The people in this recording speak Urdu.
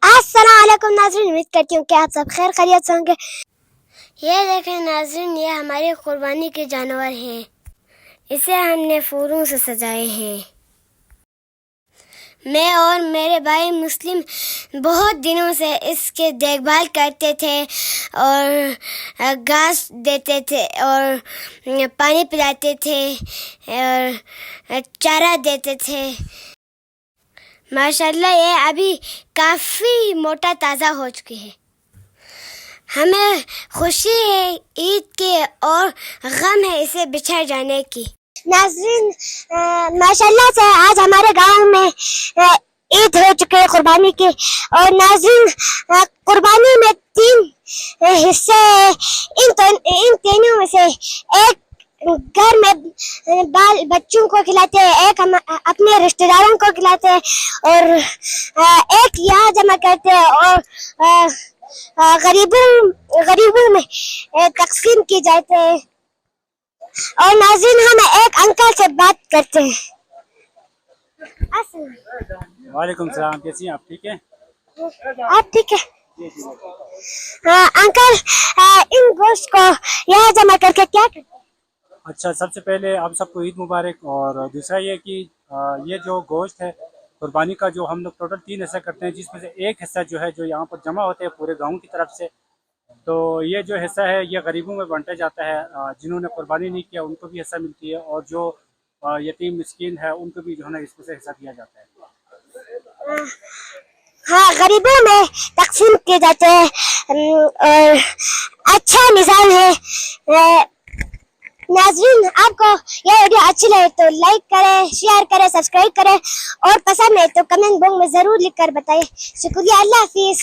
السلام علیکم ناظرین، امید کرتی ہوں کہ آپ سب خیر خیریت سے ہوں گے۔ یہ دیکھیں ناظرین، یہ ہماری قربانی کے جانور ہیں، اسے ہم نے پھولوں سے سجائے ہیں۔ میں اور میرے بھائی مسلم بہت دنوں سے اس کے دیکھ بھال کرتے تھے اور گھاس دیتے تھے اور پانی پلاتے تھے اور چارہ دیتے تھے۔ ماشاءاللہ یہ ابھی کافی موٹا تازہ ہو چکے ہیں۔ ہمیں خوشی ہے عید کی اور غم ہے اسے بچھڑ جانے کی۔ ناظرین ماشاءاللہ سے آج ہمارے گاؤں میں عید ہو چکے ہے قربانی کی، اور ناظرین قربانی میں 3 حصے ہیں۔ ان تینوں میں سے ایک گھر میں بال بچوں کو کھلاتے ہیں، ایک ہم اپنے رشتہ داروں کو کھلاتے ہیں، اور ایک یہاں جمع کرتے ہیں اور غریبوں میں تقسیم کی جاتے ہیں۔ اور ناظرین ہم ایک انکل سے بات کرتے ہیں۔ وعلیکم السلام، کیسی ہیں آپ؟ ٹھیک ہے؟ آپ ٹھیک ہے؟ انکل ان گوشت کو یہاں جمع کر کے کیا کرتے ہیں؟ اچھا، سب سے پہلے آپ سب کو عید مبارک، اور دوسرا یہ کہ یہ جو گوشت ہے قربانی کا، جو ہم لوگ ٹوٹل 3 حصہ کرتے ہیں، جس میں سے ایک حصہ جو ہے جو یہاں پر جمع ہوتے ہیں پورے گاؤں کی طرف سے، تو یہ جو حصہ ہے یہ غریبوں میں بانٹا جاتا ہے۔ جنہوں نے قربانی نہیں کیا ان کو بھی حصہ ملتی ہے، اور جو یتیم مسکین ہے ان کو بھی جو ہے نا اس میں سے حصہ دیا جاتا ہے۔ ہاں، غریبوں میں تقسیم کیے جاتے ہیں، اور اچھا نظام ہے۔ ناظرین آپ کو یہ ویڈیو اچھی لگے تو لائک کریں، شیئر کریں، سبسکرائب کریں، اور پسند ہے تو کمنٹ باکس میں ضرور لکھ کر بتائیں۔ شکریہ، اللہ حافظ۔